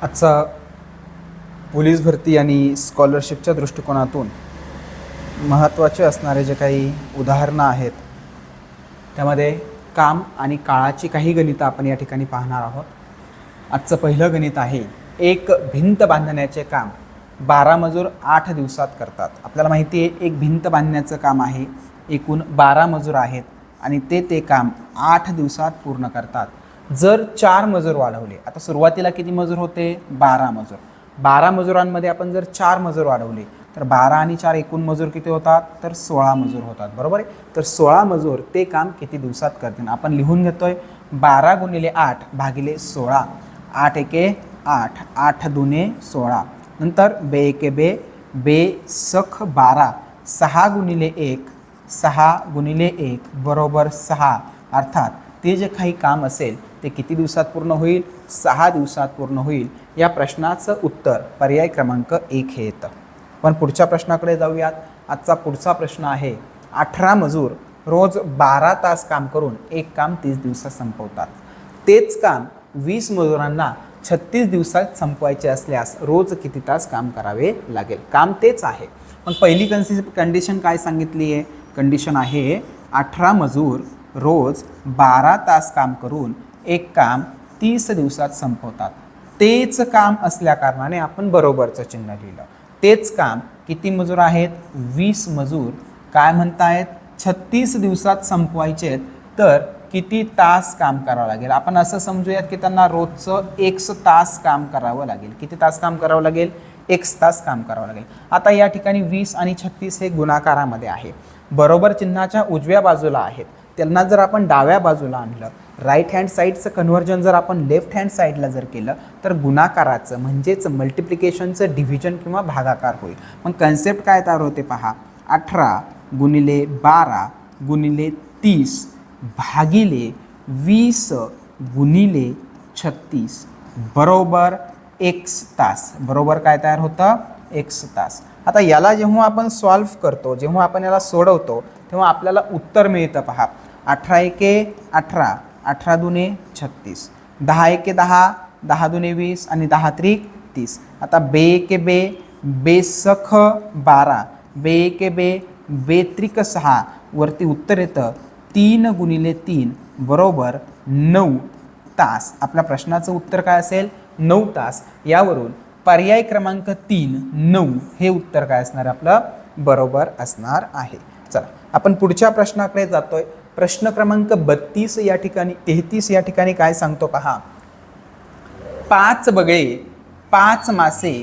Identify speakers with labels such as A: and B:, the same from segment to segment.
A: आजचा पोलीस भरती आणि स्कॉलरशिपच्या दृष्टिकोनातून महत्त्वाचे असणारे जे काही उदाहरणं आहेत त्यामध्ये काम आणि काळाची काही गणितं आपण या ठिकाणी पाहणार आहोत. आजचं पहिलं गणित आहे, एक भिंत बांधण्याचे काम 12 मजूर 8 दिवसात करतात. आपल्याला माहिती आहे एक भिंत बांधण्याचं काम आहे, एकूण 12 मजूर आहेत आणि ते काम 8 दिवसात पूर्ण करतात. जर 4 मजूर वाढवले, आता सुरुवातीला किती मजूर होते? 12 मजूर. 12 मजुरांमध्ये आपण जर 4 मजूर वाढवले तर 12 आणि 4 एकूण मजूर किती होतात? तर 16 मजूर होतात. बरोबर आहे. तर 16 मजूर ते काम किती दिवसात करतील? आपण लिहून घेतोय 12 गुणिले 8 भागिले 16. 8 एके 8, 8 दुने 16. नंतर बे एके बे, बे सख 12, 6 गुणिले 1, 6 गुणिले 1 बरोबर 6. अर्थात ते जे काही काम असेल ते किती दिवसात पूर्ण होईल? 6 दिवसात पूर्ण होईल. या प्रश्नाचं उत्तर पर्याय क्रमांक 1 हे येतं. पण पुढच्या प्रश्नाकडे जाऊयात. आजचा पुढचा प्रश्न आहे, 18 मजूर रोज 12 तास काम करून एक काम 30 दिवसात संपवतात. तेच काम 20 मजुरांना 36 दिवसात संपवायचे असल्यास रोज किती तास काम करावे लागेल? काम तेच आहे, पण पहिली कंडिशन काय सांगितली आहे? कंडिशन आहे 18 मजूर रोज 12 तास काम करून एक काम 30 दिवसात संपवतात. तेच काम असल्या कारणाने आपण बरोबरचं चिन्ह लिहिलं. तेच काम किती मजूर आहेत? 20 मजूर काय म्हणतायत? 36 दिवसात संपवायचे आहेत, तर किती तास काम करावं लागेल? आपण असं समजूयात की त्यांना रोजचं 1 तास काम करावं लागेल. किती तास काम करावं लागेल? 1 तास काम करावं लागेल. आता या ठिकाणी 20 आणि 36 हे गुणाकारामध्ये आहे, बरोबर चिन्हाच्या उजव्या बाजूला आहेत. त्यांना जर आपण डाव्या बाजूला आणलं, राईट हँड साईडचं कन्व्हर्जन जर आपण लेफ्ट हँड साईडला जर केलं तर गुणाकाराचं म्हणजेच मल्टिप्लिकेशनचं डिव्हिजन किंवा भागाकार होईल. मग कन्सेप्ट काय तयार होते पहा, 18 गुणिले 12 गुणिले 30 भागिले 20 गुणिले 36 बरोबर 1 तास. बरोबर काय तयार होतं? 1 तास. आता याला जेव्हा आपण सॉल्व्ह करतो, जेव्हा आपण याला सोडवतो तेव्हा आपल्याला उत्तर मिळतं पहा, 18 एके 18, 18 दुने 36, 10 एके 10, 10 दुने 20 आणि 10 त्रिक 30. आता बे एके बे, बे सख 12, बे एके बे, बे त्रिक 6 वरती उत्तर येतं 3 गुणिले 3 बरोबर 9 तास. आपल्या प्रश्नाचं उत्तर काय असेल? 9 तास. यावरून पर्याय क्रमांक 3 9 हे उत्तर काय असणार? आपलं बरोबर असणार आहे. चला आपण पुढच्या प्रश्नाकडे जातोय. प्रश्न क्रमांक 32 या ठिकाणी 33 या ठिकाणी काय सांगतो पहा, 5 बगळे 5 मासे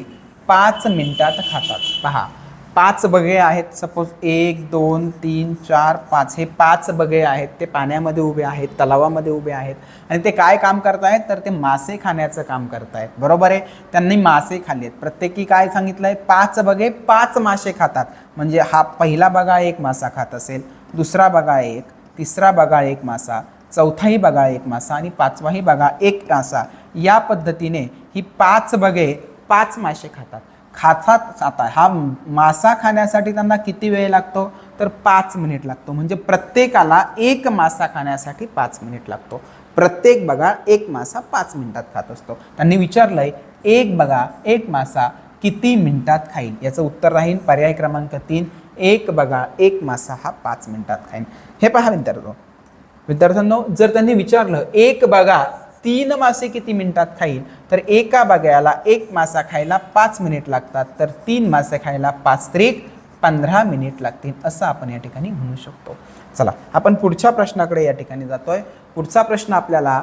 A: 5 मिनिटात खातात. पहा 5 बगळे आहेत. सपोज 1 2 3 4 5 हे 5 बगळे आहेत. ते पाण्यामध्ये उभे आहेत, तलावामध्ये उभे आहेत आणि ते काय काम करतायत? तर ते मासे खाण्याचं काम करतायत. बरोबर आहे. त्यांनी मासे खाल्लेत. प्रत्येकी काय सांगितलंय? 5 बगळे 5 मासे खातात. म्हणजे हा पहिला बगाळ 1 मासा खात असेल, दुसरा बगाळ 1, तिसरा बगाळ 1 मासा, चौथाही बगाळ 1 मासा आणि पाचवाही बगाळ 1 मासा. या पद्धतीने ही 5 बगळे 5 मासे खातात. आता हा मासा खाण्यासाठी त्यांना किती वेळ लागतो? तर 5 मिनिट लागतो. म्हणजे प्रत्येकाला 1 मासा खाण्यासाठी 5 मिनिट लागतो. प्रत्येक बगाळ 1 मासा 5 मिनिटात खात असतो. त्यांनी विचारलंय 1 बगाळ 1 मासा किती मिनिटात खाईल? याचं उत्तर राहील पर्याय क्रमांक 3, 1 बगाळ 1 मासा हा 5 मिनिटात खाईल. हे पहा विद्यार्थ्यांनो, जर त्यांनी विचारलं 1 बगाळ 3 मासे किती मिनिटात खाईल, तर एका बगळ्याला 1 मासा खायला 5 मिनिट लागतात, तर 3 मासे खायला 5 त्रिक 15 मिनिट लागतील, असं आपण या ठिकाणी म्हणू शकतो. चला आपण पुढच्या प्रश्नाकडे या ठिकाणी जातोय. पुढचा प्रश्न आपल्याला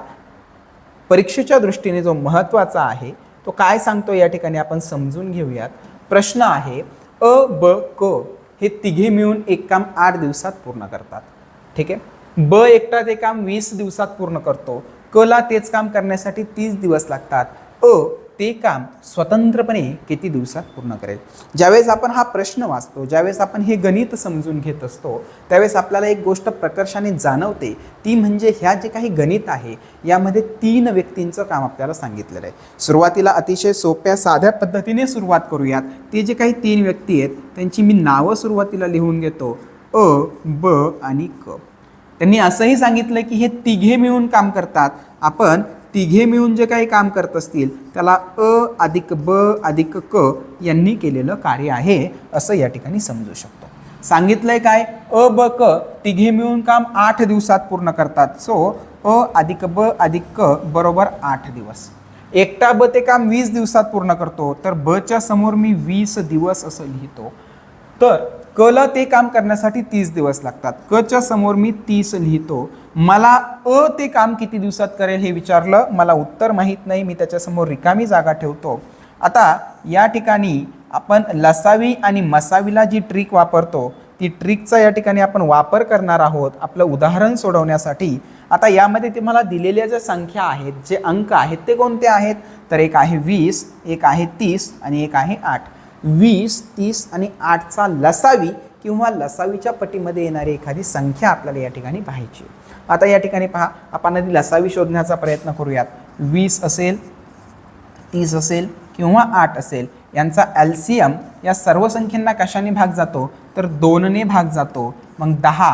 A: परीक्षेच्या दृष्टीने जो महत्त्वाचा आहे तो काय सांगतो या ठिकाणी आपण समजून घेऊयात. प्रश्न आहे, अ ब क हे तिघे मिळून एक काम 8 दिवसात पूर्ण करतात. ठीक आहे. ब एकटा ते काम 20 दिवसात पूर्ण करतो. क ला तेच काम करण्यासाठी 30 दिवस लागतात. अ ते काम स्वतंत्रपणे किती दिवसात पूर्ण करेल? ज्यावेळेस आपण हा प्रश्न वाचतो, ज्यावेळेस आपण हे गणित समजून घेत असतो, त्यावेळेस आपल्याला एक गोष्ट प्रकर्षाने जाणवते, ती म्हणजे ह्या जे काही गणित आहे यामध्ये 3 व्यक्तींचं काम आपल्याला सांगितलेलं आहे. सुरुवातीला अतिशय सोप्या साध्या पद्धतीने सुरुवात करूयात. ते जे काही 3 व्यक्ती आहेत त्यांची मी नावं सुरुवातीला लिहून घेतो, अ ब आणि क. त्यांनी असंही सांगितलं की हे तिघे मिळून काम करतात. आपण तिघे मिळून जे काही काम करत असतील त्याला अ अधिक ब अधिक क यांनी केलेलं कार्य आहे असं या ठिकाणी समजू शकतो. सांगितलंय काय, अ ब क तिघे मिळून काम 8 दिवसात पूर्ण करतात. सो अ अधिक ब अधिक क बरोबर 8 दिवस. एकटा ब ते काम 20 दिवसात पूर्ण करतो, तर ब च्या समोर मी 20 दिवस असं लिहितो. तर क ला ते काम करण्यासाठी 30 दिवस लागतात. क च्या समोर मी 30 लिहितो. मला अ ते काम किती दिवसात करेल हे विचारलं, मला उत्तर माहीत नाही, मी त्याच्यासमोर रिकामी जागा ठेवतो. आता या ठिकाणी आपण लसावी आणि मसावीला जी ट्रिक वापरतो ती ट्रिकचा या ठिकाणी आपण वापर करणार आहोत आपलं उदाहरण सोडवण्यासाठी. आता यामध्ये तुम्हाला दिलेल्या ज्या संख्या आहेत, जे अंक आहेत ते कोणते आहेत, तर एक आहे 20, एक आहे 30 आणि एक आहे 8. 20, 30 आणि 8चा लसावी किंवा लसावीच्या पटीमध्ये येणारी एखादी संख्या आपल्याला या ठिकाणी पाहायची. आता या ठिकाणी पहा, आपण आधी लसावी शोधण्याचा प्रयत्न करूयात. 20 असेल, 30 असेल किंवा 8 असेल, यांचा एलसीएम या सर्व संख्यांना कशाने भाग जातो, तर 2 ने भाग जातो. मग 10,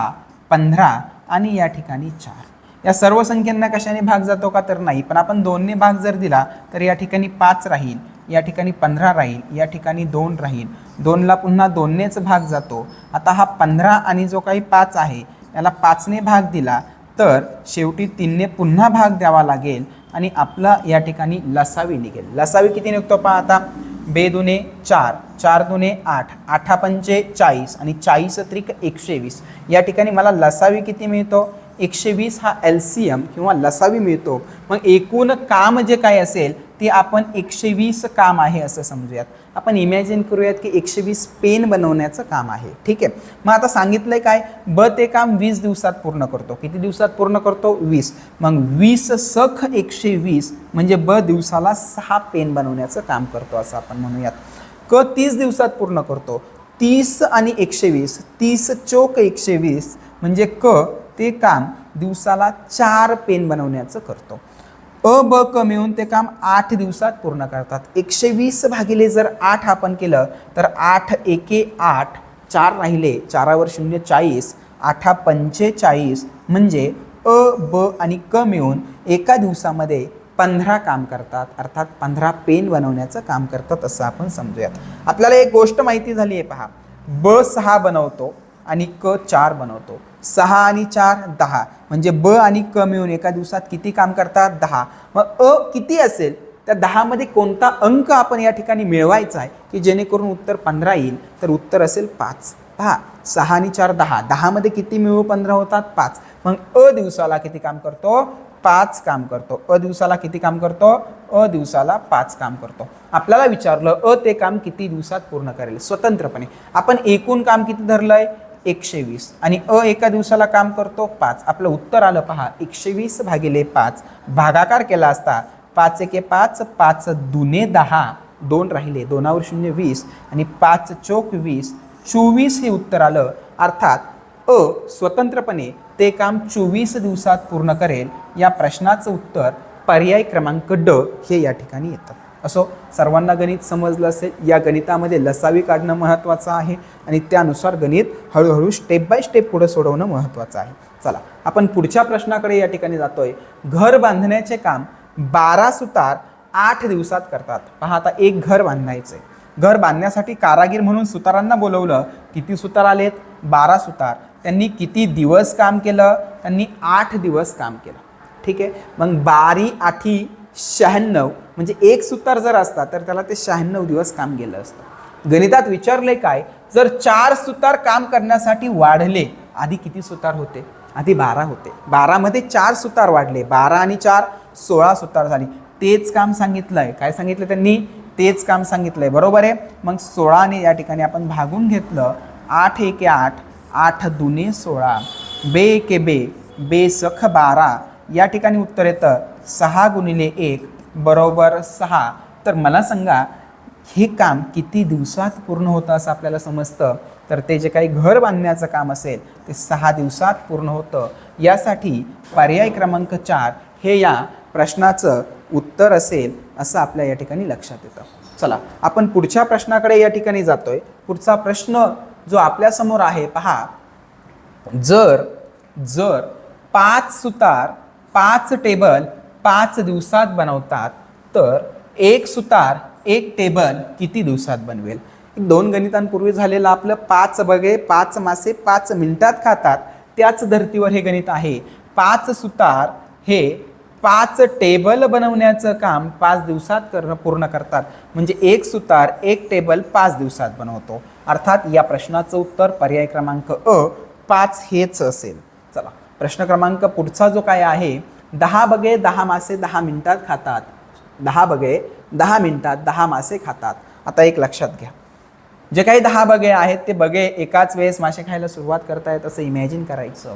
A: 15 आणि या ठिकाणी 4 या सर्व संख्यांना कशाने भाग जातो का, तर नाही. पण आपण 2 ने भाग जर दिला तर या ठिकाणी 5 राहील, या ठिकाणी 15 राहील, या ठिकाणी 2 राहील. 2 ला पुन्हा 2 नेच भाग जातो. आता हा 15 आणि जो काही 5 आहे याला 5 ने भाग दिला तर शेवटी 3 ने पुन्हा भाग द्यावा लागेल आणि आपला या ठिकाणी लसावी निघेल. लसावी किती निघतो पहा आता, 2 दुने 4, 4 दुने 8, 8 पंचे 40 आणि 40 त्रिक 120. या ठिकाणी मला लसावी किती मिळतो, 120 हा एलसीएम किंवा लसावी मिळतो. मग एकूण काम जे काय असेल ते आपण 120 काम आहे असं समजूयात. आपण इमॅजिन करूयात की 120 पेन बनवण्याचं काम आहे. ठीक आहे. मग आता सांगितलंय काय, ब ते काम 20 दिवसात पूर्ण करतो. किती दिवसात पूर्ण करतो, 20. मग 20 सख 120 म्हणजे ब दिवसाला 6 पेन बनवण्याचं काम करतो असं आपण म्हणूयात. क 30 दिवसात पूर्ण करतो. 30 आणि 120, 30 चोक 120 म्हणजे क ते काम दिवसाला 4 पेन बनवण्याचं करतो. अ ब क मिळून ते काम 8 दिवसात पूर्ण करतात. 120 भागिले जर 8 आपण केलं तर 8 एके 8, 4 राहिले, 4 वर 0 40, 8 पंचे 40 म्हणजे अ ब आणि क मिळून एका दिवसामध्ये 15 काम करतात, अर्थात 15 पेन बनवण्याचं काम करतात असं आपण समजूयात. आपल्याला एक गोष्ट माहिती झाली आहे पहा, ब 6 बनवतो आणि क 4 बनवतो. 6 आणि 4 10 म्हणजे ब आणि क मिळून एका दिवसात किती काम करतात, 10. मग अ किती असेल, त्या 10 मध्ये कोणता अंक आपण या ठिकाणी मिळवायचा आहे की जेणेकरून उत्तर 15 येईल, तर उत्तर असेल 5. पहा 6 आणि 4 10, 10 मध्ये किती मिळू 15 होतात 5. मग अ दिवसाला किती काम करतो, 5 काम करतो. अ दिवसाला किती काम करतो, अ दिवसाला 5 काम करतो. आपल्याला विचारलं अ ते काम किती दिवसात पूर्ण करेल स्वतंत्रपणे. आपण एकूण काम किती धरलंय, 120 आणि अ एका दिवसाला काम करतो 5. आपलं उत्तर आलं पहा 120 भागिले 5. भागाकार केला असता 5 एके 5, 5 दुने 10, 2 राहिले, 2 वर 0 20 आणि 5 चोक 20, 24 हे उत्तर आलं. अर्थात अ स्वतंत्रपणे ते काम 24 दिवसात पूर्ण करेल. या प्रश्नाचं उत्तर पर्याय क्रमांक ड हे या ठिकाणी येतं. असो, सर्वांना गणित समजलं असेल. या गणितामध्ये लसावी काढणं महत्त्वाचं आहे आणि त्यानुसार गणित हळूहळू स्टेप बाय स्टेप पुढे सोडवणं महत्त्वाचं आहे. चला आपण पुढच्या प्रश्नाकडे या ठिकाणी जातोय. घर बांधण्याचे काम 12 सुतार 8 दिवसात करतात. पहा आता एक घर बांधायचंय. घर बांधण्यासाठी कारागीर म्हणून सुतारांना बोलवलं. किती सुतार आलेत, 12 सुतार. त्यांनी किती दिवस काम केलं, त्यांनी 8 दिवस काम केलं. ठीक आहे. मग 12 8 96 म्हणजे एक सुतार जर असता तर त्याला ते 96 दिवस काम गेलं असतं. गणितात विचारले काय, जर 4 सुतार काम करण्यासाठी वाढले, आधी किती सुतार होते, आधी 12 होते, 12 मध्ये 4 सुतार वाढले, 12 आणि 4 16 सुतार झाली. तेच काम सांगितलंय, काय सांगितलं त्यांनी, तेच काम सांगितलंय, बरोबर आहे. मग 16 ने या ठिकाणी आपण भागून घेतलं. 8 एके 8, 8 दुने 16, बे एके बे, बे सख 12. या ठिकाणी उत्तर येतं 6 गुणिले 1 बरोबर 6. तर मला सांगा हे काम किती दिवसात पूर्ण होतं असं आपल्याला समजतं. तर ते जे काही घर बांधण्याचं काम असेल ते 6 दिवसात पूर्ण होतं. यासाठी पर्याय क्रमांक 4 हे या प्रश्नाचं उत्तर असेल असं आपल्या या ठिकाणी लक्षात येतं. चला आपण पुढच्या प्रश्नाकडे या ठिकाणी जातोय. पुढचा प्रश्न जो आपल्यासमोर आहे पहा, जर 5 सुतार 5 टेबल 5 दिवसात बनवतात तर एक सुतार एक टेबल किती दिवसात बनवेल? 2 गणितांपूर्वी झालेलं आपलं 5 बगे 5 मासे 5 मिनिटात खातात, त्याच धर्तीवर हे गणित आहे. 5 सुतार हे 5 टेबल बनवण्याचं काम 5 दिवसात पूर्ण करतात, म्हणजे एक सुतार एक टेबल 5 दिवसात बनवतो. अर्थात या प्रश्नाचं उत्तर पर्याय क्रमांक अ 5 हेच असेल. चला प्रश्न क्रमांक पुढचा जो काय आहे, 10 बगे 10 मासे 10 मिनिटात खातात. 10 बगे 10 मिनिटात 10 मासे खातात. आता एक लक्षात घ्या, जे काही 10 बगे आहेत ते बगे एकाच वेळेस मासे खायला सुरुवात करतायत असं इमॅजिन करायचं.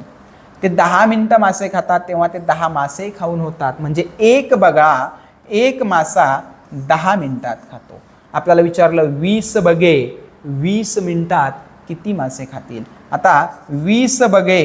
A: ते 10 मिनिटं मासे खातात तेव्हा ते 10 मासे खाऊन होतात, म्हणजे एक बगा एक मासा 10 मिनिटात खातो. आपल्याला विचारलं 20 बगे 20 मिनिटात किती मासे खातील? आता 20 बगे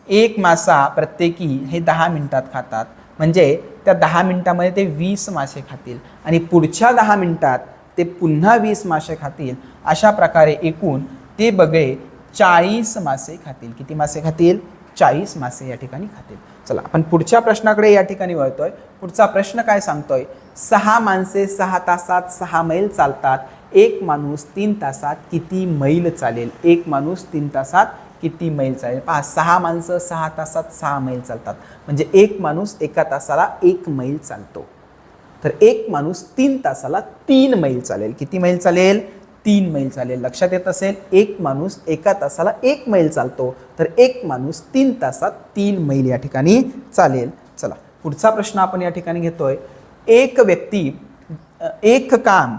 A: एक मासा प्रत्येकी हे 10 मिनिटात खातात, म्हणजे त्या 10 मिनिटामध्ये ते 20 मासे खातील आणि पुढच्या 10 मिनिटात ते पुन्हा 20 मासे खातील. अशा प्रकारे एकूण ते बगे 40 मासे खातील. किती मासे खातील? 40 मासे या ठिकाणी खातील. चला आपण पुढच्या प्रश्नाकडे या ठिकाणी वळतोय. पुढचा प्रश्न काय सांगतोय? 6 माणसे 6 तासात 6 मैल चालतात. एक माणूस 3 तासात किती मैल चालेल? एक माणूस 3 तासात किती मैल चालेल? पहा, 6 माणसं 6 तासात 6 मैल चालतात, म्हणजे एक माणूस एका तासाला 1 मैल चालतो. तर एक माणूस 3 तासाला 3 मैल चालेल. किती मैल चालेल? 3 मैल चालेल. लक्षात येत असेल, एक माणूस एका तासाला 1 मैल चालतो, तर एक माणूस 3 तासात 3 मैल या ठिकाणी चालेल. चला पुढचा प्रश्न आपण या ठिकाणी घेतोय. एक व्यक्ती एक काम,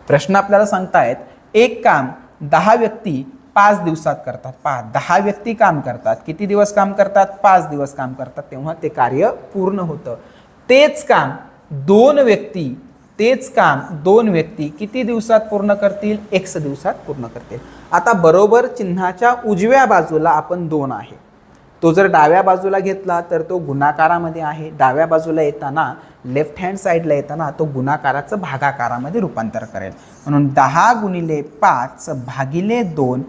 A: प्रश्न आपल्याला सांगतायत एक काम 10 व्यक्ती 5 दिवसात करतात. पहा, 10 व्यक्ती काम करतात. किती दिवस काम करतात? 5 दिवस काम करतात, तेव्हा ते कार्य पूर्ण होतं. तेच काम 2 व्यक्ती किती दिवसात पूर्ण करतील? 1 दिवसात पूर्ण करतील. आता बरोबर चिन्हाच्या उजव्या बाजूला आपण 2 आहे, तो जर डाव्या बाजूला घेतला तर तो गुणाकारामध्ये आहे. डाव्या बाजूला येताना लेफ्ट हँड साईडला येताना तो गुणाकाराचं भागाकारामध्ये रूपांतर करेल. म्हणून 10 गुणिले 5 भागिले 2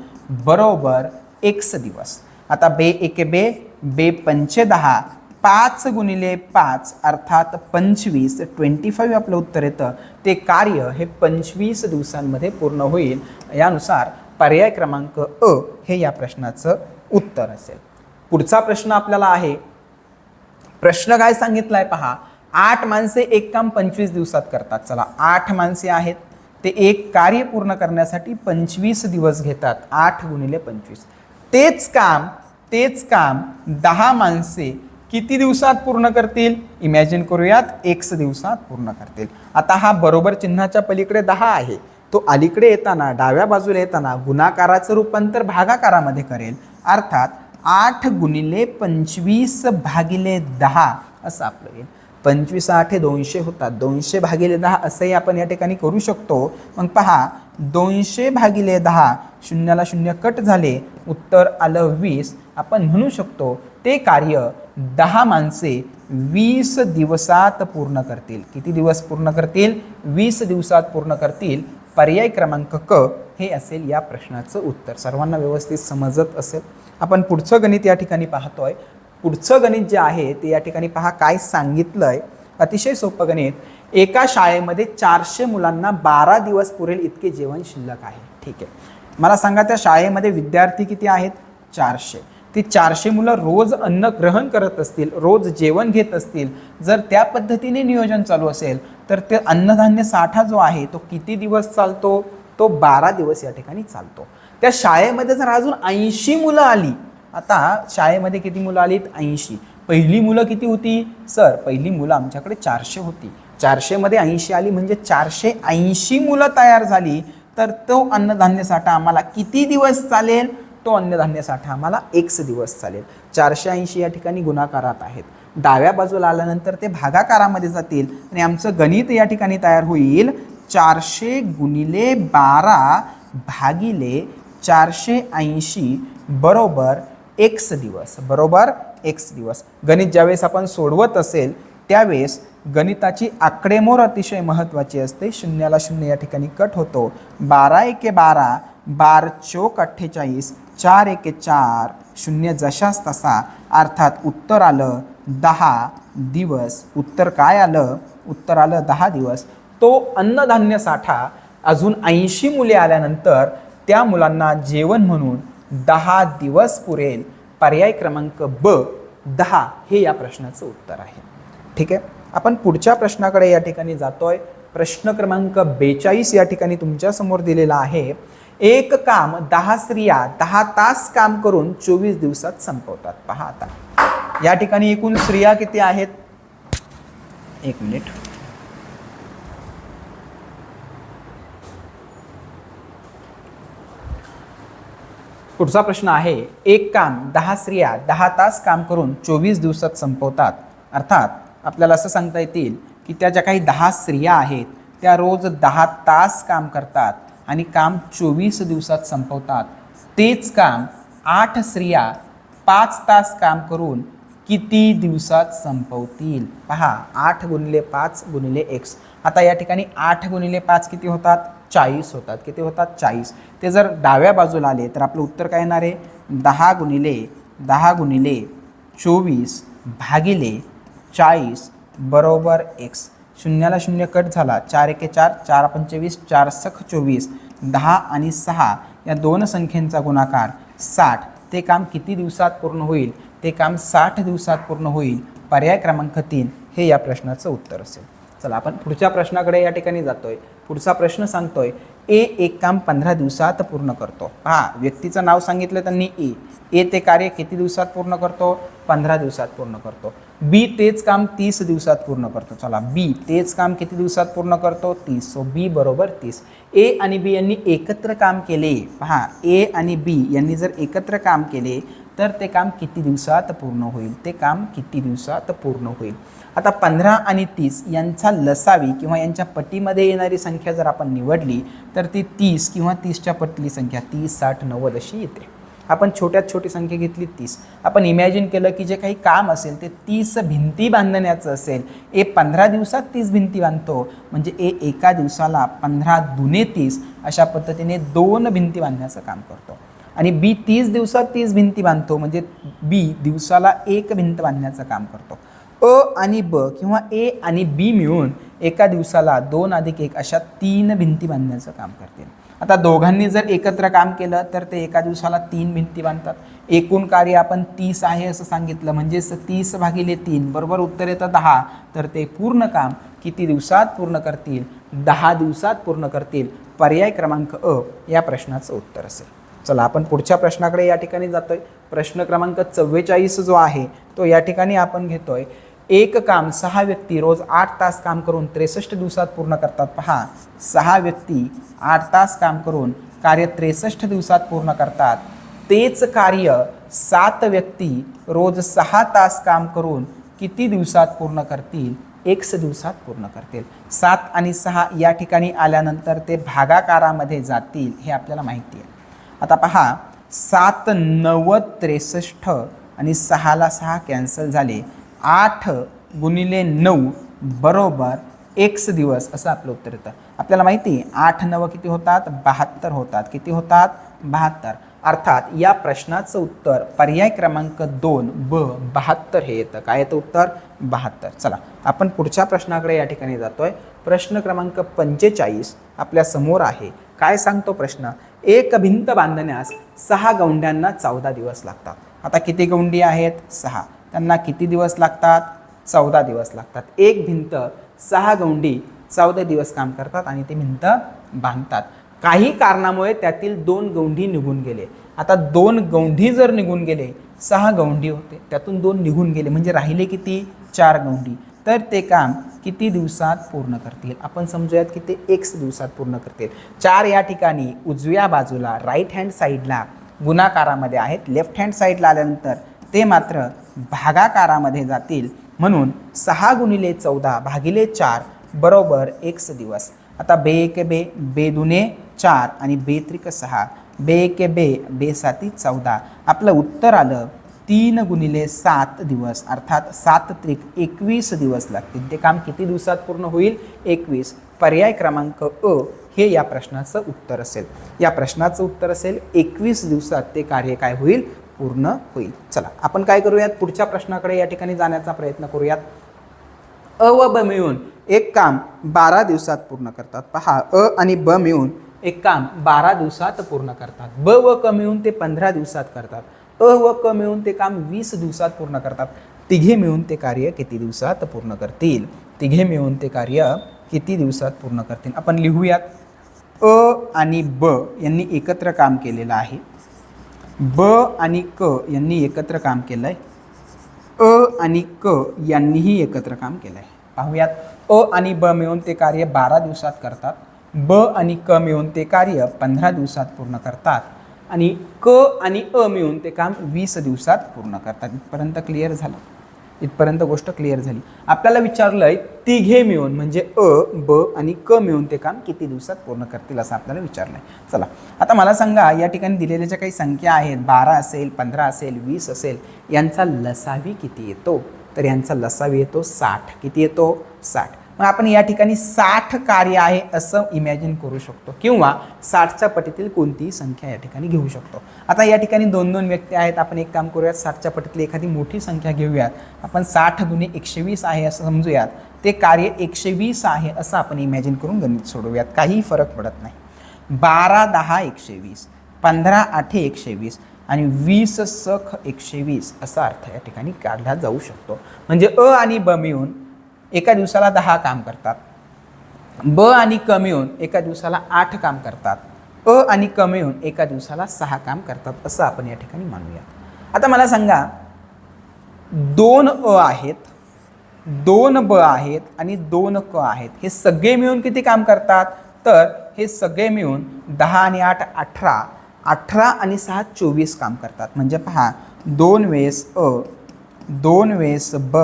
A: बरोबर 1 दिवस. आता बे एके बे बे पंचे 10, 5 गुणिले 5 अर्थात 25, 25 आपलं उत्तर येतं. ते कार्य हे 25 दिवसांमध्ये पूर्ण होईल. यानुसार पर्याय क्रमांक अ हे या प्रश्नाचं उत्तर असेल. पुढचा प्रश्न आपल्याला आहे. प्रश्न काय सांगितलाय पहा, 8 माणसे एक काम 25 दिवसात करतात. चला 8 माणसे आहेत, ते एक कार्य पूर्ण करण्यासाठी 25 दिवस घेतात. 8 गुणिले 25. तेच काम 10 माणसे किती दिवसात पूर्ण करतील? इमॅजिन करूयात, 1 दिवसात पूर्ण करतील. आता हा बरोबर चिन्हाच्या पलीकडे 10 आहे, तो अलीकडे येताना डाव्या बाजूला येताना गुणाकाराचं रूपांतर भागाकारामध्ये करेल. अर्थात 8 गुणिले 25 भागिले 10 असं आपलं येईल. 25 8 200 होतात. 200 भागिले 10 असंही आपण या ठिकाणी करू शकतो. मग पहा, 200 भागिले 10, शून्याला शून्य कट झाले, उत्तर आलं 20. आपण म्हणू शकतो ते कार्य 10 माणसे 20 दिवसात पूर्ण करतील. किती दिवस पूर्ण करतील? 20 दिवसात पूर्ण करतील. पर्याय क्रमांक क हे असेल या प्रश्नाचं उत्तर. सर्वांना व्यवस्थित समजत असेल. आपण पुढचं गणित या ठिकाणी पाहतोय. पुढचं गणित जे आहे ते या ठिकाणी पहा काय सांगितलंय. अतिशय सोपं गणित. एका शाळेमध्ये 400 मुलांना 12 दिवस पुरेल इतके जेवण शिल्लक आहे. ठीक आहे, मला सांगा त्या शाळेमध्ये विद्यार्थी किती आहेत? 400. ती 400 मुलं रोज अन्न ग्रहण करत असतील, रोज जेवण घेत असतील, जर त्या पद्धतीने नियोजन चालू असेल तर ते अन्नधान्य साठा जो आहे तो किती दिवस चालतो? तो 12 दिवस या ठिकाणी चालतो. त्या शाळेमध्ये जर अजून 80 मुलं आली, आता शाळेमध्ये किती मुलं आलीत? 80. पहिली मुलं किती होती? सर पहिली मुलं आमच्याकडे 400 होती. 400 मध्ये 80 आली म्हणजे 480 मुलं तयार झाली, तर तो अन्नधान्य साठा आम्हाला किती दिवस चालेल? तो अन्नधान्य साठा आम्हाला 1 दिवस चालेल. 480 या ठिकाणी गुणाकारात आहेत. डाव्या बाजूला आल्यानंतर ते भागाकारामध्ये जातील आणि आमचं गणित या ठिकाणी तयार होईल 400 गुणिले 12 भागिले 480 बरोबर 1 दिवस. बरोबर 1 दिवस. गणित ज्यावेळेस आपण सोडवत असेल त्यावेळेस गणिताची आकडेमोड अतिशय महत्त्वाची असते. शून्याला शून्य या ठिकाणी कट होतो. 12 एके 12, 12 चोक 48, 4 एके 4, शून्य जशास तसा. अर्थात उत्तर आलं 10 दिवस. उत्तर काय आलं? उत्तर आलं 10 दिवस. तो अन्नधान्य साठा अजून 80 मुले आल्यानंतर त्या मुलांना जेवण म्हणून 10 दिवस पुरेल. पर्याय क्रमांक ब 10 हे या प्रश्नाचं उत्तर आहे. ठीक आहे, आपण पुढच्या प्रश्नाकडे या ठिकाणी जातोय. प्रश्न क्रमांक 42 या ठिकाणी तुमच्या समोर दिलेला आहे. एक काम 10 स्त्रिया 10 तास काम करून 24 दिवसात संपवतात. पहा आता या ठिकाणी एकूण स्त्रिया किती आहेत? एक मिनिट. पुढचा प्रश्न आहे, एक काम 10 स्त्रिया 10 तास काम करून 24 दिवसात संपवतात. अर्थात आपल्याला असं सांगता येतील की त्या ज्या काही 10 स्त्रिया आहेत त्या रोज 10 तास काम करतात आणि काम 24 दिवसात संपवतात. तेच काम 8 स्त्रिया 5 तास काम करून किती दिवसात संपवतील? पहा, 8 गुणिले 5 गुणिले x. आता या ठिकाणी 8 गुणिले 5 किती होतात? 40 होतात. किती होतात? 40. ते जर डाव्या बाजूला आले तर आपलं उत्तर काय येणार आहे? 10 गुणिले 24 भागिले 40 बरोबर x. शून्याला शून्य कट झाला. 4 एके 4, 4 25, 4 सख 24. 10 आणि 6 या दोन संख्येचा गुणाकार 60. ते काम किती दिवसात पूर्ण होईल? ते काम 60 दिवसात पूर्ण होईल. पर्याय क्रमांक 3 हे या प्रश्नाचं उत्तर असेल. चला आपण पुढच्या प्रश्नाकडे या ठिकाणी जातोय. पुढचा प्रश्न सांगतोय, ए एक काम 15 दिवसात पूर्ण करतो. पहा, व्यक्तीचं नाव सांगितलं त्यांनी ए ते कार्य किती दिवसात पूर्ण करतो? 15 दिवसात पूर्ण करतो. बी तेच काम 30 दिवसात पूर्ण करतो. चला, बी तेच काम किती दिवसात पूर्ण करतो? 30. सो बी बरोबर 30. ए आणि बी यांनी एकत्र काम केले. पहा, ए आणि बी यांनी जर एकत्र काम केले तर ते काम किती दिवसात पूर्ण होईल? ते काम किती दिवसात पूर्ण होईल? आता 15 आणि 30 यांचा लसावी किंवा यांच्या पटीमध्ये येणारी संख्या जर आपण निवडली तर ती 30 किंवा 30च्या पटली संख्या 30, 60, 90 अशी येते. आपण छोट्यात छोटी संख्या घेतली 30. आपण इमॅजिन केलं की जे काही काम असेल ते 30 भिंती बांधण्याचं असेल. ए 15 दिवसात 30 भिंती बांधतो म्हणजे ए एका दिवसाला 15 दुने 30 अशा पद्धतीने 2 भिंती बांधण्याचं काम करतो. आणि बी 30 दिवसात 30 भिंती बांधतो म्हणजे बी दिवसाला 1 भिंत बांधण्याचं काम करतो. अ आणि ब किंवा ए आणि बी मिळून एका दिवसाला 2 अधिक 1 अशा 3 भिंती बांधण्याचं काम करतील. आता दोघांनी जर एकत्र काम केलं तर ते एका दिवसाला 3 भिंती बांधतात. एकूण कार्य आपण 30 आहे असं सांगितलं म्हणजेच 30 भागिले 3 बरोबर उत्तर येतं 10. तर ते पूर्ण काम किती दिवसात पूर्ण करतील? 10 दिवसात पूर्ण करतील. पर्याय क्रमांक अ या प्रश्नाचं उत्तर असेल. चला आपण पुढच्या प्रश्नाकडे या ठिकाणी जातोय. प्रश्न क्रमांक 44 जो आहे तो या ठिकाणी आपण घेतोय. एक काम 6 व्यक्ती रोज 8 तास काम करून 63 दिवसात पूर्ण करतात. पहा, 6 व्यक्ती 8 तास काम करून कार्य 63 दिवसात पूर्ण करतात. तेच कार्य 7 व्यक्ती रोज 6 तास काम करून किती दिवसात पूर्ण करतील? 1 दिवसात पूर्ण करतील. 7 आणि 6 या ठिकाणी आल्यानंतर ते भागाकारामध्ये जातील हे आपल्याला माहिती आहे. आता पहा, 7 9 63 आणि 6ला 6 कॅन्सल झाले. 8 गुणिले 9 बरोबर 1 दिवस असं आपलं उत्तर येतं. आपल्याला माहिती आहे 8 9 किती होतात? 72 होतात. किती होतात? 72. अर्थात या प्रश्नाचं उत्तर पर्याय क्रमांक 2 ब 72 हे येतं. काय येतं उत्तर? 72. चला आपण पुढच्या प्रश्नाकडे या ठिकाणी जातोय. प्रश्न क्रमांक 45 आपल्या समोर आहे. काय सांगतो प्रश्न? एक भिंत बांधण्यास 6 गौंड्यांना 14 दिवस लागतात. आता किती गौंडी आहेत? 6. त्यांना किती दिवस लागतात? 14 दिवस लागतात. एक भिंत 6 गौंडी 14 दिवस काम करतात आणि ते भिंत बांधतात. काही कारणामुळे त्यातील 2 गौंडी निघून गेले. आता 2 गौंडी जर निघून गेले, 6 गौंडी होते त्यातून 2 निघून गेले म्हणजे राहिले किती? 4 गौंडी. तर ते काम किती दिवसात पूर्ण करतील? आपण समजूयात की ते 1 दिवसात पूर्ण करतील. 4 या ठिकाणी उजव्या बाजूला राईट हँड साईडला गुणाकारामध्ये आहेत. लेफ्ट हँड साईडला आल्यानंतर ते मात्र भागाकारामध्ये जातील. म्हणून 6 गुणिले 14 भागिले 4 बरोबर 1 दिवस. आता बे एके बे, बे दुने 4 आणि बे त्रिक 6, बे एके बे, बे साती 14. आपलं उत्तर आलं 3 गुणिले 7 दिवस. अर्थात 7 त्रिक 21 दिवस लागतील. ते काम किती दिवसात पूर्ण होईल? 21. पर्याय क्रमांक अ हे या प्रश्नाचं उत्तर असेल. या प्रश्नाचं उत्तर असेल 21 दिवसात ते कार्य काय होईल? पूर्ण होईल. चला आपण काय करूयात? पुढच्या प्रश्नाकडे या ठिकाणी जाण्याचा प्रयत्न करूयात. अ व ब मिळून एक काम 12 दिवसात पूर्ण करतात. पहा, अ आणि ब मिळून एक काम 12 दिवसात पूर्ण करतात. ब व क मिळून ते 15 दिवसात करतात. अ व क मिळून ते काम 20 दिवसात पूर्ण करतात. तिघे मिळून ते कार्य किती दिवसात पूर्ण करतील? तिघे मिळून ते कार्य किती दिवसात पूर्ण करतील? आपण लिहूयात. अ आणि ब यांनी एकत्र काम केलेलं आहे. ब आणि क यांनी एकत्र काम केलं आहे. अ आणि क यांनीही एकत्र काम केलं आहे. पाहूयात. अ आणि ब मिळून ते कार्य 12 दिवसात करतात. ब आणि क मिळून ते कार्य 15 दिवसात पूर्ण करतात. आणि क आणि अ मिळून ते काम 20 दिवसात पूर्ण करतात. इथपर्यंत क्लिअर झालं? इथपर्यंत गोष्ट क्लिअर झाली. आपल्याला विचारलंय तिघे मिळून म्हणजे अ, ब आणि क मिळून ते काम किती दिवसात पूर्ण करतील असं आपल्याला विचारलंय. चला आता मला सांगा, या ठिकाणी दिलेल्या ज्या काही संख्या आहेत 12 असेल, 15 असेल, 20 असेल, यांचा लसावी किती येतो? तर यांचा लसावी येतो 60. किती येतो? 60. मग आपण या ठिकाणी 60 कार्य आहे असं इमॅजिन करू शकतो किंवा 60च्या पटीतील कोणतीही संख्या या ठिकाणी घेऊ शकतो. आता या ठिकाणी 2-2 व्यक्ती आहेत. आपण एक काम करूयात, 60च्या पटीतली एखादी मोठी संख्या घेऊयात. आपण 60 गुणे 120 आहे असं समजूयात. ते कार्य 120 आहे असं आपण इमॅजिन करून गणित सोडवूयात. काही फरक पडत नाही. 12 10 120, 15 8 120 आणि 20 सख 120 असा अर्थ या ठिकाणी काढला जाऊ शकतो. म्हणजे अ आणि ब मिळून एका दिवसाला 10 काम करतात. ब आणि क मिळून एका दिवसाला 8 काम करतात. अ आणि क मिळून एका दिवसाला 6 काम करतात असं आपण या ठिकाणी मानूयात. आता मला सांगा, 2 अ आहेत, 2 ब आहेत आणि 2 क आहेत. हे सगळे मिळून किती काम करतात? तर हे सगळे मिळून 10 आणि 8 18, 18 आणि 6 24 काम करतात. म्हणजे पहा, 2 वेळेस अ, 2 वेळेस ब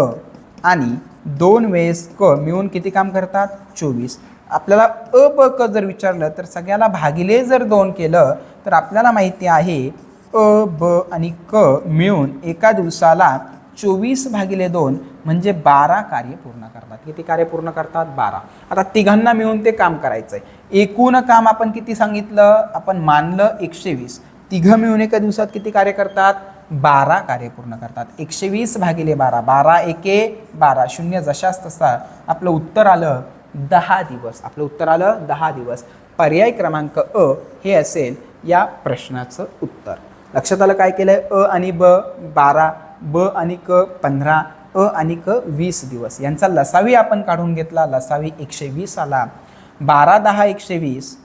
A: आणि 2 वेळेस क मिळून किती काम करतात? 24. आपल्याला अ ब क जर विचारलं तर सगळ्याला भागिले जर 2 केलं तर आपल्याला माहिती आहे अ ब आणि क मिळून एका दिवसाला 24 भागिले 2 म्हणजे 12 कार्य पूर्ण करतात. किती कार्य पूर्ण करतात? 12. आता तिघांना मिळून ते काम करायचं आहे. एकूण काम आपण किती सांगितलं? आपण मानलं 120. तिघं मिळून एका दिवसात किती कार्य करतात? 12 कार्य पूर्ण करतात. 120 भागिले 12, 12 एके 12, शून्य जशाच तसा आपलं उत्तर आलं 10 दिवस. आपलं उत्तर आलं 10 दिवस. पर्याय क्रमांक अ हे असेल या प्रश्नाचं उत्तर. लक्षात आलं काय केलंय? अ आणि ब 12, ब आणि क 15, अ आणि क 20 दिवस. यांचा लसावी आपण काढून घेतला. लसावी 120 आला. 12 10 120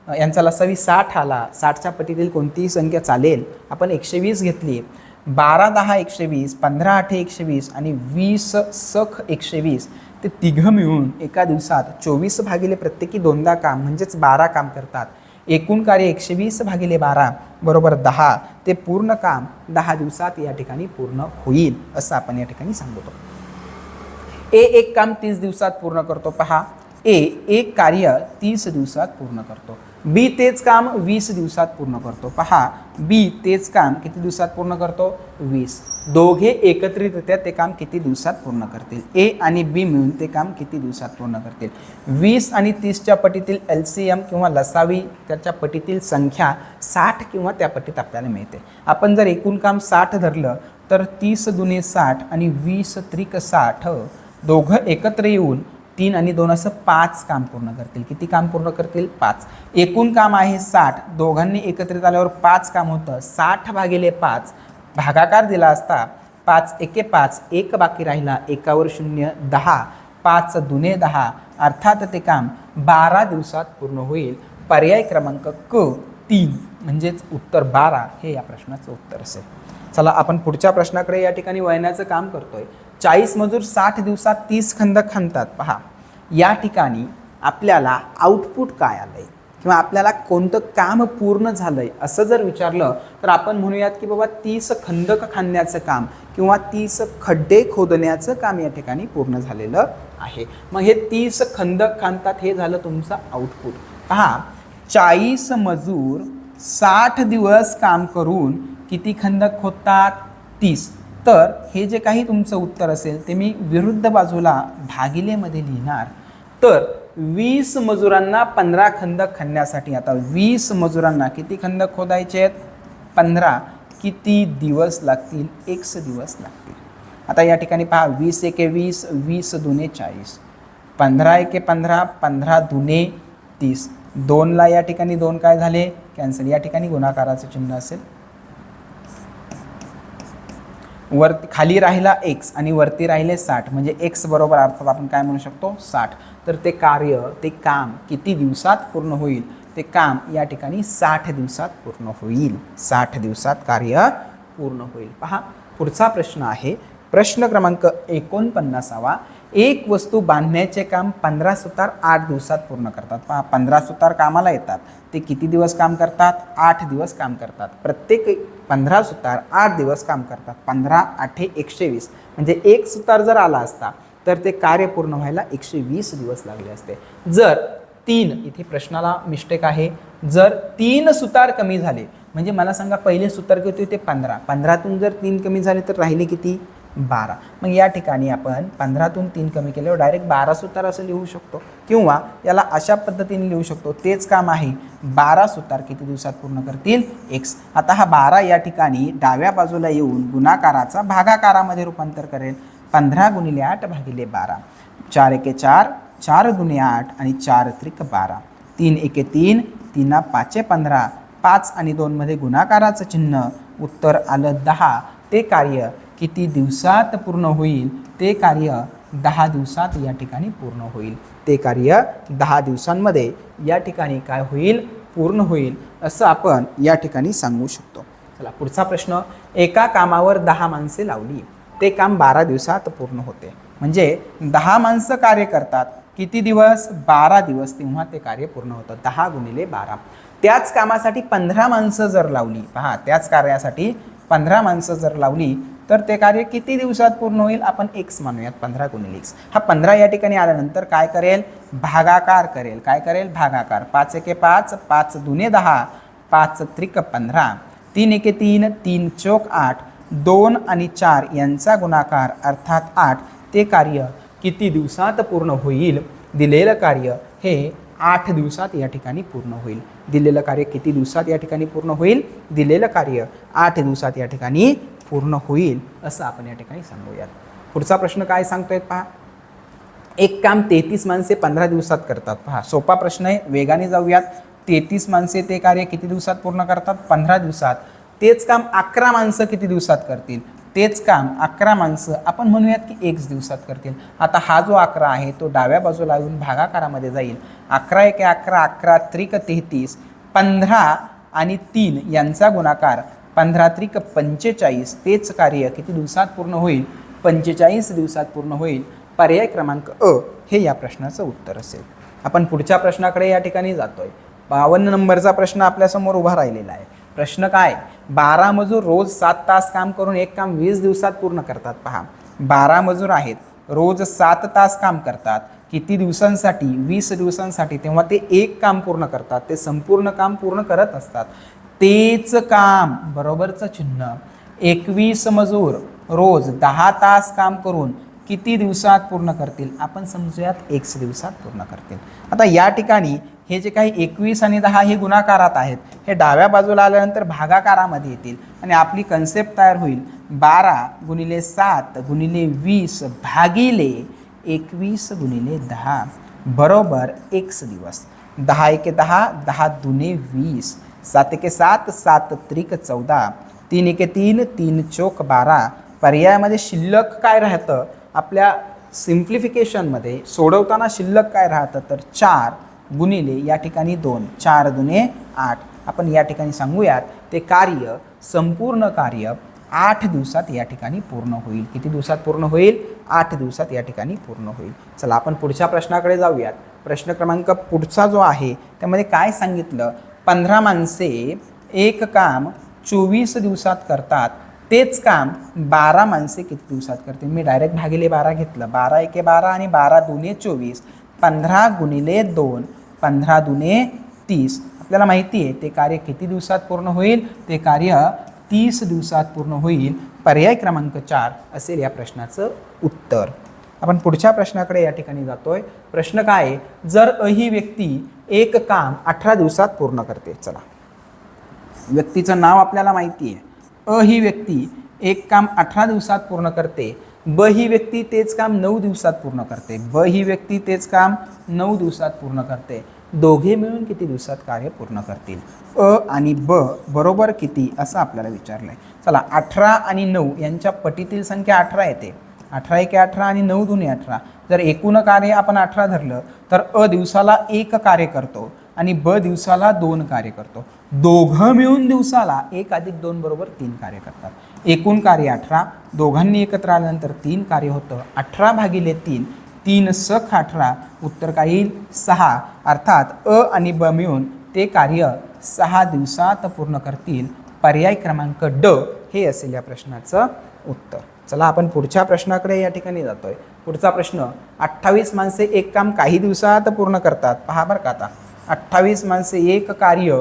A: यांचा लसावी 60 आला. 60च्या पटीतील कोणतीही संख्या चालेल. आपण 120 घेतली. 12 10 120, 15 8 120 आणि 20 सख 120. ते तिघं मिळून एका दिवसात 24 भागिले प्रत्येकी 2दा काम म्हणजेच 12 काम करतात. एकूण कार्य 120 भागिले 12 बरोबर 10. ते पूर्ण काम 10 दिवसात या ठिकाणी पूर्ण होईल असं आपण या ठिकाणी सांगतो. ए एक काम 30 दिवसात पूर्ण करतो. पहा, ए एक कार्य 30 दिवसात पूर्ण करतो. बी तेच काम 20 दिवसात पूर्ण करतो. पहा, बी तेच काम किती दिवसात पूर्ण करतो? 20. दोघे एकत्रितरित्या ते काम किती दिवसात पूर्ण करतील? ए आणि बी मिळून ते काम किती दिवसात पूर्ण करतील? 20 आणि 30च्या पटीतील LCM किंवा लसावी त्याच्या पटीतील संख्या 60 किंवा त्या पटीत आपल्याला मिळते. आपण जर एकूण काम 60 धरलं तर 30 दुने 60 आणि 20 त्रिक 60 दोघं एकत्र येऊन 3 आणि 2 असं 5 काम पूर्ण करतील. किती काम पूर्ण करतील? 5. एकूण काम आहे 60. दोघांनी एकत्रित आल्यावर 5 काम होतं. 60 भागिले 5 भागाकार दिला असता 5 एके 5, 1 बाकी राहिला, एकावर 0 10, 5 दुने 10. अर्थात ते काम 12 दिवसात पूर्ण होईल. पर्याय क्रमांक क 3 म्हणजेच उत्तर 12 हे या प्रश्नाचं उत्तर असेल. चला आपण पुढच्या प्रश्नाकडे या ठिकाणी वळण्याचं काम करतोय. 40 मजूर 60 दिवसात 30 खंड खणतात. पहा, या ठिकाणी आपल्याला आउटपुट काय आलंय किंवा आपल्याला कोणतं काम पूर्ण झालंय असं जर विचारलं तर आपण म्हणूयात की बाबा 30 खंदक खणण्याचं काम किंवा 30 खड्डे खोदण्याचं काम या ठिकाणी पूर्ण झालेलं आहे. मग हे 30 खंदक खणतात हे झालं तुमचं आउटपुट. पहा, 40 मजूर 60 दिवस काम करून किती खंदक खोदतात? 30. तर हे जे काही तुमचं उत्तर असेल ते मी विरुद्ध बाजूला भागिलेमध्ये लिहिणार. तर 20 मजुरांना 15 खंदक खणण्यासाठी आता 20 मजुरांना किती खंदक खोदायचे आहेत? 15. किती दिवस लागतील? 1 दिवस लागतील. आता या ठिकाणी पहा 20 एके 20, 20 दुने 40, 15 एके 15, 15 दुने 30, 2ला या ठिकाणी 2 काय झाले कॅन्सल, या ठिकाणी गुणाकाराचं चिन्ह असेल, वरती खाली राहिला x आणि वरती राहिले 60 म्हणजे x बरोबर अर्थात आपण काय म्हणू शकतो 60. तर ते कार्य ते काम किती दिवसात पूर्ण होईल, ते काम या ठिकाणी 60 दिवसात पूर्ण होईल, 60 दिवसात कार्य पूर्ण होईल. पहा पुढचा प्रश्न आहे प्रश्न क्रमांक 49. एक वस्तू बांधण्याचे काम 15 सुतार 8 दिवसात पूर्ण करतात. पहा 15 सुतार कामाला येतात, ते किती दिवस काम करतात, 8 दिवस काम करतात. प्रत्येक 15 सुतार 8 दिवस काम करतात. 15 8 120 म्हणजे एक सुतार जर आला असता तर ते कार्य पूर्ण व्हायला 120 दिवस लागले असते. जर 3, इथे प्रश्नाला मिस्टेक आहे, जर 3 सुतार कमी झाले म्हणजे मला सांगा पहिले सुतार किती होते 15, 15तून जर 3 कमी झाले तर राहिले किती 12. मग या ठिकाणी आपण 15तून 3 कमी केल्यावर डायरेक्ट 12 सुतार असं लिहू शकतो, किंवा याला अशा पद्धतीने लिहू शकतो, तेच काम आहे 12 सुतार किती दिवसात पूर्ण करतील x. आता हा 12 या ठिकाणी डाव्या बाजूला येऊन गुणाकाराचा भागाकारामध्ये रूपांतर करेल. 15 गुणिले 8 भागिले 12, 4 एके 4, 4 दुने 8 आणि 4 त्रिक 12, 3 एके 3, 3 5 15, 5 आणि 2 मध्ये गुणाकाराचं चिन्ह, उत्तर आलं 10. ते कार्य किती दिवसात पूर्ण होईल, ते कार्य 10 दिवसात या ठिकाणी पूर्ण होईल, ते कार्य 10 दिवसांमध्ये या ठिकाणी काय होईल पूर्ण होईल असं आपण या ठिकाणी सांगू शकतो. चला पुढचा प्रश्न, एका कामावर 10 माणसे लावली, ते काम 12 दिवसात पूर्ण होते. म्हणजे 10 माणसं कार्य करतात, किती दिवस 12 दिवस, तेव्हा ते कार्य पूर्ण होतं. 10 गुणिले 12. त्याच कामासाठी 15 माणसं जर लावली, पहा त्याच कार्यासाठी 15 माणसं जर लावली तर ते कार्य किती दिवसात पूर्ण होईल, आपण x मानूयात, 15 गुणिले x. हा 15 या ठिकाणी आल्यानंतर काय करेल भागाकार करेल, काय करेल भागाकार. 5 एके 5, 5 दुने 10, 5 त्रिक 15, 3 एके 3, 3 चौक 8, 2 आणि 4 यांचा गुणाकार अर्थात 8. ते कार्य किती दिवसात पूर्ण होईल, दिलेलं कार्य हे 8 दिवसात या ठिकाणी पूर्ण होईल. दिलेलं कार्य किती दिवसात या ठिकाणी पूर्ण होईल, दिलेलं कार्य 8 दिवसात या ठिकाणी पूर्ण होईल असं आपण या ठिकाणी सांगूयात. पुढचा प्रश्न काय सांगतोय पहा, एक काम 33 माणसे 15 दिवसात करतात. पहा सोपा प्रश्न आहे, वेगाने जाऊयात. 33 माणसे ते कार्य किती दिवसात पूर्ण करतात, 15 दिवसात. तेच काम 11 माणसं किती दिवसात करतील, तेच काम 11 माणसं आपण म्हणूयात की 1 दिवसात करतील. आता हा जो 11 आहे तो डाव्या बाजूला येऊन भागाकारामध्ये जाईल. 11 एके 11, 11 त्रिक 33, 15 आणि 3 यांचा गुणाकार 15 त्रिक 45. तेच कार्य किती दिवसात पूर्ण होईल, 45 दिवसात पूर्ण होईल. पर्याय क्रमांक अ हे या प्रश्नाचं उत्तर असेल. आपण पुढच्या प्रश्नाकडे या ठिकाणी जातोय. 52 नंबरचा प्रश्न आपल्यासमोर उभा राहिलेला आहे. प्रश्न काय, 12 मजूर रोज 7 तास काम करून एक काम 20 दिवसात पूर्ण करतात. पहा 12 मजूर आहेत, रोज 7 तास काम करतात, किती दिवसांसाठी, 20 दिवसांसाठी. तेव्हा ते एक काम पूर्ण करतात, ते संपूर्ण काम पूर्ण करत असतात. तेच काम बरोबरचं चिन्ह, 21 मजूर रोज 10 तास काम करून किती दिवसात पूर्ण करतील, आपण समजूयात 1 दिवसात पूर्ण करतील. आता या ठिकाणी हे जे काही 21 आणि 10 हे गुणाकारात आहेत, हे डाव्या बाजूला आल्यानंतर भागाकारामध्ये येतील आणि आपली कन्सेप्ट तयार होईल. 12 गुणिले 7 गुणिले 20 भागिले 21 गुणिले 10 बरोबर 1 दिवस. 10 एके 10, 10 दुने 20, 7 एके 7, 7 त्रिक 14, 3 एके 3, 3 चौक 12. पर्यायामध्ये शिल्लक काय राहतं, आपल्या सिम्प्लिफिकेशनमध्ये सोडवताना शिल्लक काय राहतं तर 4 गुणिले या ठिकाणी 2, 4 दुने 8. आपण या ठिकाणी सांगूयात ते कार्य, संपूर्ण कार्य 8 दिवसात या ठिकाणी पूर्ण होईल. किती दिवसात पूर्ण होईल, 8 दिवसात या ठिकाणी पूर्ण होईल. चला आपण पुढच्या प्रश्नाकडे जाऊयात. प्रश्न क्रमांक पुढचा जो आहे त्यामध्ये काय सांगितलं, 15 माणसे एक काम 24 दिवसात करतात, तेच काम 12 माणसे किती दिवसात करतील. मी डायरेक्ट भागिले 12 घेतलं. 12 एके 12 आणि 12 दुने 24, 15 गुणिले 2, 15 दुने 30. आपल्याला माहिती आहे ते कार्य किती दिवसात पूर्ण होईल, ते कार्य 30 दिवसात पूर्ण होईल. पर्याय क्रमांक 4 असेल या प्रश्नाचं उत्तर. आपण पुढच्या प्रश्नाकडे या ठिकाणी जातोय. प्रश्न काय आहे, जर ही व्यक्ती एक काम 18 दिवसात पूर्ण करते. चला व्यक्तीचं नाव आपल्याला माहिती आहे. ही व्यक्ती एक काम 18 दिवसात पूर्ण करते ब ही व्यक्ती तेच काम 9 दिवसात पूर्ण करते. ब ही व्यक्ती तेच काम 9 दिवसात पूर्ण करते. दोघे मिळून किती दिवसात कार्य पूर्ण करतील? अ आणि ब बरोबर किती असं आपल्याला विचारलं आहे. चला 18 आणि 9 यांच्या पटीतील संख्या 18 येते. 18 एके 18 आणि 9 दुनी 18. जर एकूण कार्य आपण 18 धरलं तर अ दिवसाला 1 कार्य करतो आणि ब दिवसाला 2 कार्य करतो. दोघं मिळून दिवसाला 1 अधिक 2 बरोबर 3 कार्य करतात. एकूण कार्य 18, दोघांनी एकत्र आल्यानंतर 3 कार्य होतं. 18 भागिले 3, 3 सख 18, उत्तर काय येईल? 6. अर्थात अ आणि ब मिळून ते कार्य 6 दिवसात पूर्ण करतील. पर्याय क्रमांक ड हे असेल या प्रश्नाचं उत्तर. चला आपण पुढच्या प्रश्नाकडे या ठिकाणी जातोय. पुढचा प्रश्न, 28 माणसे एक काम काही दिवसात पूर्ण करतात. पहा बरं का आता, 28 माणसे एक कार्य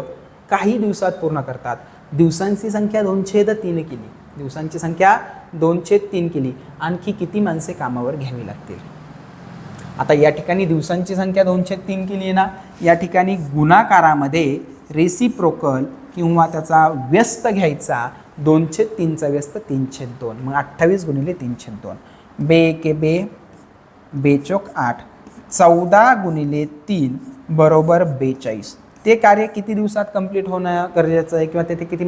A: काही दिवसात पूर्ण करतात. दिवसांची संख्या 2/3 केली. दिवसांची संख्या 2/3 केली. आणखी किती माणसे कामावर घ्यावी लागतील? आता या ठिकाणी दिवसांची संख्या 2/3 केली आहे ना, या ठिकाणी गुणाकारामध्ये रेसिप्रोकल किंवा त्याचा व्यस्त घ्यायचा. 2/3चा व्यस्त 3/2. मग 28 गुणिले 3/2. बे एके बे, बेचोक 8. 14 गुणिले 3 बरोबर 42. ते कार्य किती दिवसात कंप्लीट होणं गरजेचं आहे किंवा तेथे किती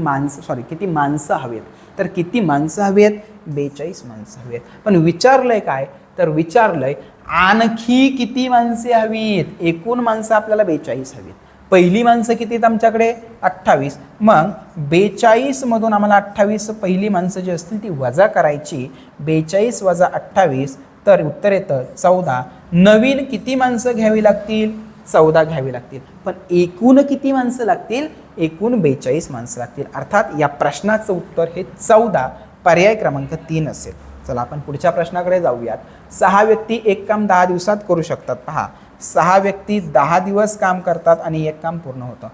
A: माणसं हवेत? तर किती माणसं हवेत? 42 माणसं हवेत. पण विचारलंय काय? तर विचारलंय आणखी किती माणसे हवीत? एकूण माणसं आपल्याला 42 हवीत. पहिली माणसं किती आहेत आमच्याकडे? 28. मग 42 मधून आम्हाला 28 पहिली माणसं जी असतील ती वजा करायची. 42 वजा 28 तर उत्तर येतं 14. नवीन किती माणसं घ्यावी लागतील? 14 घ्यावी लागतील. पण एकूण किती माणसं लागतील? एकूण 42 माणसं लागतील. अर्थात या प्रश्नाचं उत्तर हे 14, पर्याय क्रमांक 3 असेल. चला आपण पुढच्या प्रश्नाकडे जाऊयात. 6 व्यक्ती एक काम 10 दिवसात करू शकतात. पहा, 6 व्यक्ती 10 दिवस काम करतात आणि एक काम पूर्ण होतं.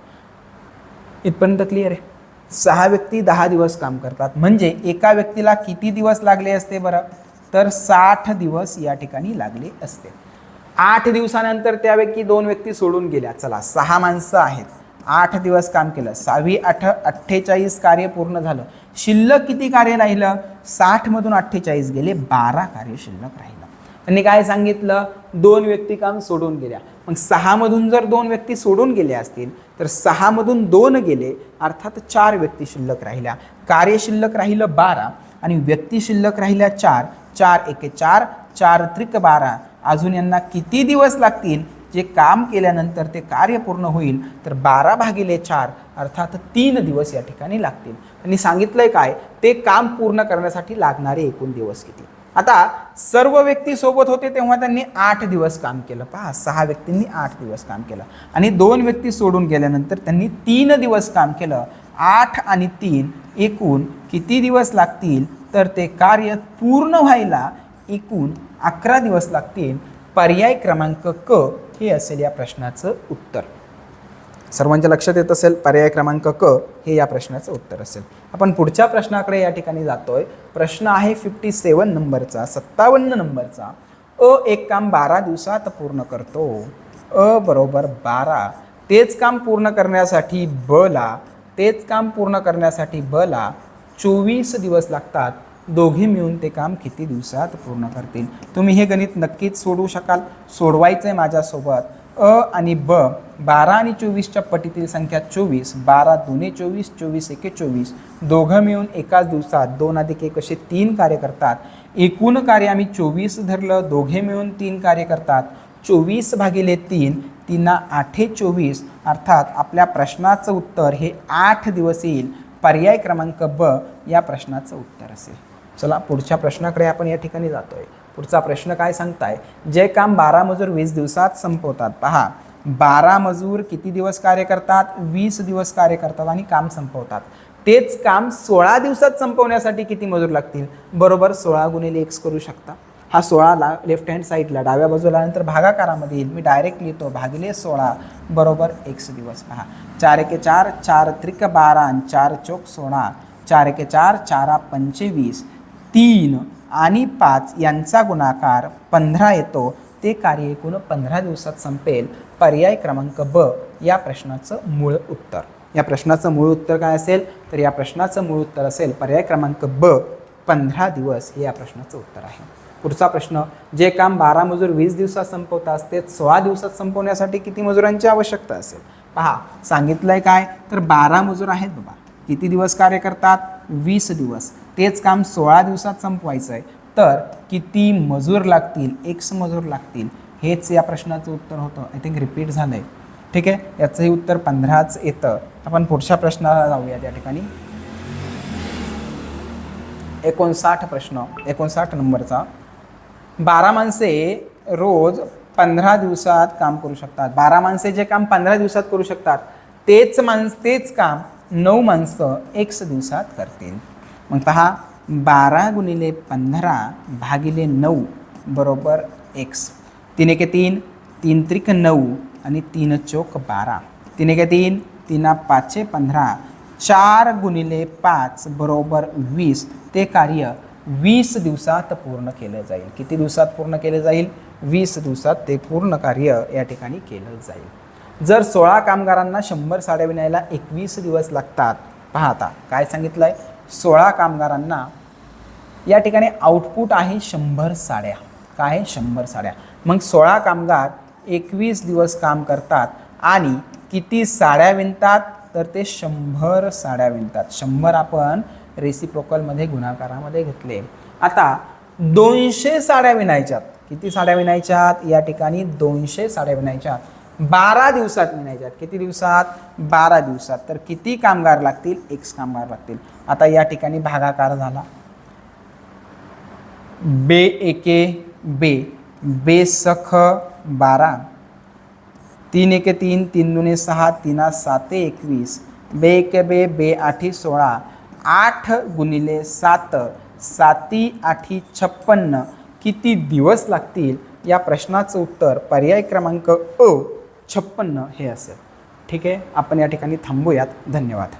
A: इथपर्यंत क्लिअर आहे? 6 व्यक्ती 10 दिवस काम करतात म्हणजे एका व्यक्तीला किती दिवस लागले असते बरं? तर 60 दिवस या ठिकाणी लागले असते. 8 दिवसानंतर त्यापैकी 2 व्यक्ती सोडून गेल्या. चला 6 माणसं आहेत, 8 दिवस काम केलं. 6 8 48 कार्य पूर्ण झालं. शिल्लक किती कार्य राहिलं? 60 मधून 48 गेले, 12 कार्य शिल्लक राहिलं. त्यांनी काय सांगितलं? 2 व्यक्ती काम सोडून गेल्या. मग 6 मधून जर 2 व्यक्ती सोडून गेले असतील तर 6 मधून 2 गेले, अर्थात 4 व्यक्ती शिल्लक राहिल्या. कार्य शिल्लक राहिलं 12 आणि व्यक्ती शिल्लक राहिल्या 4. 4 एके 4, 4 त्रिक 12. अजून यांना किती दिवस लागतील? जे काम केल्यानंतर ते कार्य पूर्ण होईल तर 12 भागिले 4 अर्थात 3 दिवस या ठिकाणी लागतील. त्यांनी सांगितलंय काय? ते काम पूर्ण करण्यासाठी लागणारे एकूण दिवस किती? आता सर्व व्यक्ती सोबत होते तेव्हा त्यांनी 8 दिवस काम केलं. पहा, 6 व्यक्तींनी 8 दिवस काम केलं आणि 2 व्यक्ती सोडून गेल्यानंतर त्यांनी 3 दिवस काम केलं. 8 आणि 3 एकूण किती दिवस लागतील? तर ते कार्य पूर्ण व्हायला एकूण 11 दिवस लागतील. पर्याय क्रमांक क हे असेल या प्रश्नाचं उत्तर. सर्वांच्या लक्षात येत असेल, पर्याय क्रमांक क हे या प्रश्नाचं उत्तर असेल. आपण पुढच्या प्रश्नाकडे या ठिकाणी जातोय. प्रश्न आहे 57 नंबरचा, 57 नंबरचा. अ एक काम 12 दिवसात पूर्ण करतो. अ बरोबर 12. तेच काम पूर्ण करण्यासाठी ब ला 24 दिवस लागतात. दोघे मिळून ते काम किती दिवसात पूर्ण करतील? तुम्ही हे गणित नक्कीच सोडवू शकाल. सोडवायचं आहे माझ्यासोबत. अ आणि ब 12 आणि 24च्या पटीतील संख्या 24. 12 दुने 24, 24 एके 24. दोघं मिळून एकाच दिवसात 2 अधिक 1 असे 3 कार्य करतात. एकूण कार्य आम्ही 24 धरलं. दोघे मिळून 3 कार्य करतात. 24 भागिले 3, 3 8 24. अर्थात आपल्या प्रश्नाचं उत्तर हे 8 दिवस येईल. पर्याय क्रमांक ब या प्रश्नाचं उत्तर असेल. चला पुढच्या प्रश्नाकडे आपण या ठिकाणी जातोय. पुढचा प्रश्न काय सांगताय? जे काम 12 मजूर 20 दिवसात संपवतात. पहा, 12 मजूर किती दिवस कार्य करतात? 20 दिवस कार्य करतात आणि काम संपवतात. तेच काम 16 दिवसात संपवण्यासाठी किती मजूर लागतील? बरोबर 16 गुणिले x करू शकता. हा 16 लेफ्ट हँड साईडला डाव्या बाजूला नंतर भागाकारामध्ये येईल. मी डायरेक्ट लिहितो भागिले 16 बरोबर x दिवस. पहा, 4 एके 4, 4 त्रिक 12 आणि 4 चौक 16. 4 एके 4, 4 25. 3 आणि 5 यांचा गुणाकार 15 येतो. ते कार्य एकूण 15 दिवसात संपेल. पर्याय क्रमांक ब या प्रश्नाचं मूळ उत्तर. या प्रश्नाचं मूळ उत्तर काय असेल? तर या प्रश्नाचं मूळ उत्तर असेल पर्याय क्रमांक ब, 15 दिवस हे या प्रश्नाचं उत्तर आहे. पुढचा प्रश्न, जे काम 12 मजूर 20 दिवसात संपवतात ते 16 दिवसात संपवण्यासाठी किती मजुरांची आवश्यकता असेल? पहा, सांगितलंय काय तर 12 मजूर आहेत बाबा. किती दिवस कार्य करतात? 20 दिवस. तेच काम 16 दिवसात संपवायचं आहे तर किती मजूर लागतील? x मजूर लागतील. हेच या प्रश्नाचं उत्तर होतं. आय थिंक रिपीट झालं आहे. ठीक आहे, याचंही उत्तर 15च येतं. आपण पुढच्या प्रश्नाला जाऊया. त्या ठिकाणी 59 प्रश्न, 59 नंबरचा. 12 माणसे रोज 15 दिवसात काम करू शकतात. 12 माणसे जे काम 15 दिवसात करू शकतात तेच काम 9 माणसं x दिवसात करतील. मग पहा, 12 गुणिले 15 भागिले 9 बरोबर x. 3 एके 3, 3 त्रिक 9 आणि 3 चौक 12. 3 एके 3, 3 पाचे 15. 4 गुणिले 5 बरोबर 20. ते कार्य 20 दिवसात पूर्ण केलं जाईल. किती दिवसात पूर्ण केले जाईल? 20 दिवसात ते पूर्ण कार्य या ठिकाणी केलं जाईल. जर 16 कामगारांना 100 साड्या विणायला 21 दिवस लागतात. पहा आता काय सांगितलं आहे, 16 कामगारांना या ठिकाणी आउटपुट आहे 100 साड्या. काय आहे? 100 साड्या. मग 16 कामगार 21 दिवस काम करतात आणि किती साड्या विणतात? तर ते 100 साड्या विणतात. 100 आपण रेसिप्रोकलमध्ये गुणाकारामध्ये घेतले. आता 200 साड्या विणायच्यात. किती साड्या विणायच्यात? या ठिकाणी 200 साड्या विणायच्यात. 12 दिवसात विणायच्यात. किती दिवसात? 12 दिवसात. तर किती कामगार लागतील? x कामगार लागतील. आता या ठिकाणी भागाकार झाला. बे एके बे, बे सख 12. 3 एके 3, 3 दुने 6, 3 साते 21. बे एके बे, बे आठी 16. 8 गुणिले 7, 7 आठी 56. किती दिवस लागतील? या प्रश्नाचं उत्तर पर्याय क्रमांक अ 56 हे असेल. ठीक आहे, आपण या ठिकाणी थांबूयात. धन्यवाद.